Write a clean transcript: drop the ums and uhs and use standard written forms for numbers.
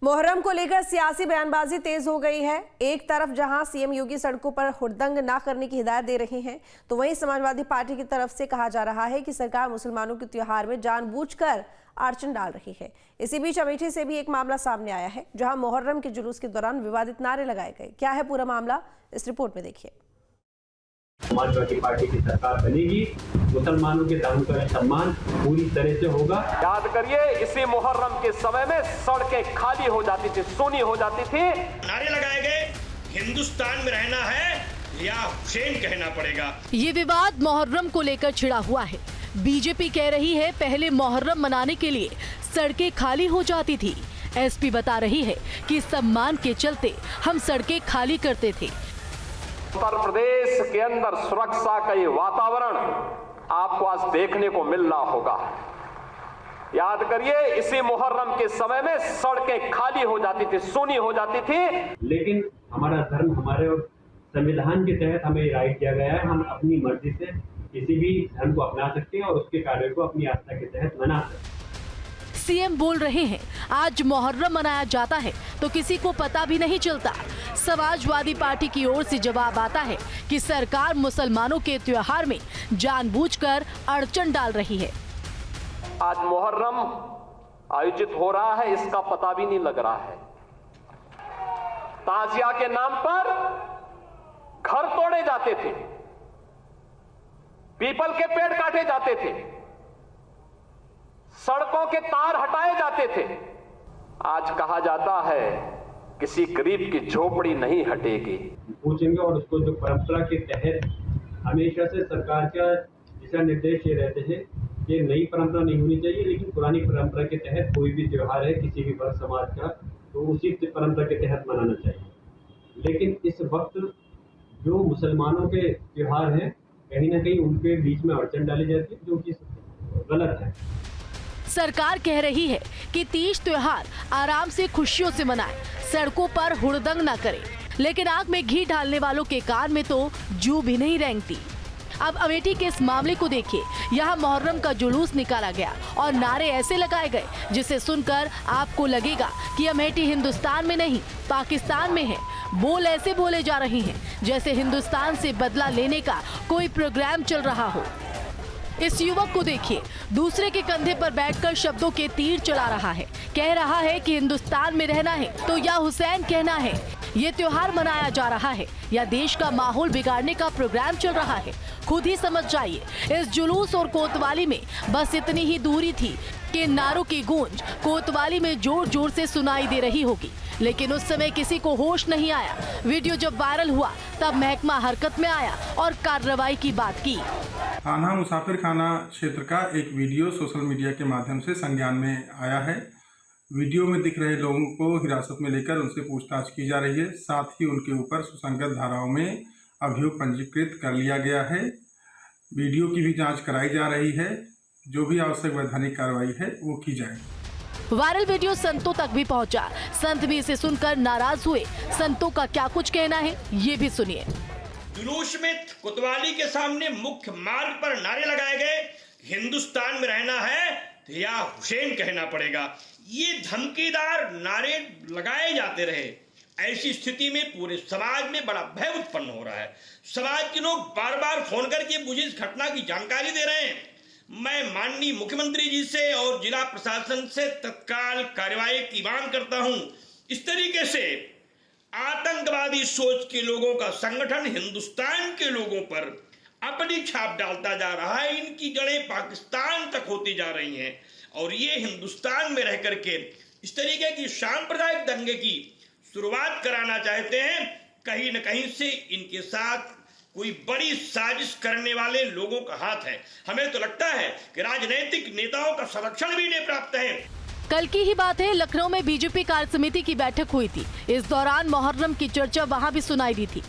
मुहर्रम को लेकर सियासी बयानबाजी तेज हो गई है। एक तरफ जहां सीएम योगी सड़कों पर हुड़दंग ना करने की हिदायत दे रहे हैं, तो वहीं समाजवादी पार्टी की तरफ से कहा जा रहा है कि सरकार मुसलमानों के त्योहार में जानबूझकर अड़चन डाल रही है। इसी बीच अमेठी से भी एक मामला सामने आया है, जहां मुहर्रम के जुलूस के दौरान विवादित नारे लगाए गए। क्या है पूरा मामला, इस रिपोर्ट में देखिए। समाजवादी पार्टी की सरकार बनेगी, मुसलमानों के धर्म का सम्मान पूरी तरह से होगा। याद करिए, इसी मुहर्रम के समय में सड़कें खाली हो जाती थी, सूनी हो जाती थी। नारे लगाए गए, हिंदुस्तान में रहना है या हुसैन कहना पड़ेगा। ये विवाद मुहर्रम को लेकर छिड़ा हुआ है। बीजेपी कह रही है पहले मुहर्रम मनाने के लिए सड़कें खाली हो जाती थी। एसपी बता रही है कि सम्मान के चलते हम सड़कें खाली करते थे। उत्तर प्रदेश के अंदर सुरक्षा का ये वातावरण आपको आज देखने को मिल रहा होगा। याद करिए, इसी मुहर्रम के समय में सड़कें खाली हो जाती थी, सूनी हो जाती थी। लेकिन हमारा धर्म, हमारे और संविधान के तहत हमें राइट दिया गया है, हम अपनी मर्जी से किसी भी धर्म को अपना सकते हैं और उसके कार्य को अपनी आस्था के तहत मना सकते हैं। सीएम बोल रहे हैं आज मुहर्रम मनाया जाता है तो किसी को पता भी नहीं चलता। समाजवादी पार्टी की ओर से जवाब आता है कि सरकार मुसलमानों के त्योहार में जानबूझकर अड़चन डाल रही है। आज मुहर्रम आयोजित हो रहा है, इसका पता भी नहीं लग रहा है। ताजिया के नाम पर घर तोड़े जाते थे, पीपल के पेड़ काटे जाते थे, सड़कों के तार हटाए जाते थे। आज कहा जाता है किसी गरीब की झोपड़ी नहीं हटेगी। पूछेंगे और उसको जो परंपरा के तहत हमेशा से सरकार का दिशा निर्देश ये रहते हैं कि नई परंपरा नहीं होनी चाहिए, लेकिन पुरानी परंपरा के तहत कोई भी त्योहार है किसी भी वर्ग समाज का, तो उसी परंपरा के तहत मनाना चाहिए। लेकिन इस वक्त जो मुसलमानों के त्योहार हैं, कहीं ना कहीं उनके बीच में अड़चन डाली जाती है, जो कि गलत है। सरकार कह रही है कि तीज त्योहार आराम से खुशियों से मनाएं, सड़कों पर हुड़दंग न करें, लेकिन आग में घी डालने वालों के कान में तो जू भी नहीं रेंगती। अब अमेठी के इस मामले को देखिए। यहाँ मुहर्रम का जुलूस निकाला गया और नारे ऐसे लगाए गए जिसे सुनकर आपको लगेगा कि अमेठी हिंदुस्तान में नहीं पाकिस्तान में है। बोल ऐसे बोले जा रहे हैं जैसे हिंदुस्तान से बदला लेने का कोई प्रोग्राम चल रहा हो। इस युवक को देखिए, दूसरे के कंधे पर बैठकर शब्दों के तीर चला रहा है। कह रहा है कि हिंदुस्तान में रहना है तो या हुसैन कहना है। ये त्योहार मनाया जा रहा है या देश का माहौल बिगाड़ने का प्रोग्राम चल रहा है, खुद ही समझ जाइए। इस जुलूस और कोतवाली में बस इतनी ही दूरी थी कि नारों की गूंज कोतवाली में जोर जोर से सुनाई दे रही होगी, लेकिन उस समय किसी को होश नहीं आया। वीडियो जब वायरल हुआ तब महकमा हरकत में आया और कार्रवाई की बात की। थाना मुसाफिर खाना क्षेत्र का एक वीडियो सोशल मीडिया के माध्यम से संज्ञान में आया है। वीडियो में दिख रहे लोगों को हिरासत में लेकर उनसे पूछताछ की जा रही है। साथ ही उनके ऊपर सुसंगत धाराओं में अभियोग पंजीकृत कर लिया गया है। वीडियो की भी जांच कराई जा रही है। जो भी आवश्यक वैधानिक कार्रवाई है वो की जाए। वायरल वीडियो संतों तक भी पहुंचा। संत भी इसे सुनकर नाराज हुए। संतों का क्या कुछ कहना है, ये भी सुनिए। जुलूस में कोतवाली के सामने मुख्य मार्ग पर नारे लगाए गए, हिंदुस्तान में रहना है या हुसैन कहना पड़ेगा। ये धमकीदार नारे लगाए जाते रहे। ऐसी स्थिति में पूरे समाज में बड़ा भय उत्पन्न हो रहा है। समाज के लोग बार बार फोन करके मुझे इस घटना की जानकारी दे रहे हैं। मैं माननीय मुख्यमंत्री जी से और जिला प्रशासन से तत्काल कार्रवाई की मांग करता हूं। इस तरीके से आतंकवादी सोच के लोगों का संगठन हिंदुस्तान के लोगों पर अपनी छाप डालता जा रहा है। इनकी जड़ें पाकिस्तान तक होती जा रही हैं और ये हिंदुस्तान में रह करके इस तरीके की सांप्रदायिक दंगे की शुरुआत कराना चाहते हैं। कहीं न कहीं से इनके साथ कोई बड़ी साजिश करने वाले लोगों का हाथ है। हमें तो लगता है कि राजनीतिक नेताओं का संरक्षण भी इन्हें प्राप्त है। कल की ही बात है, लखनऊ में बीजेपी कार्य समिति की बैठक हुई थी। इस दौरान मुहर्रम की चर्चा वहां भी सुनाई दी थी।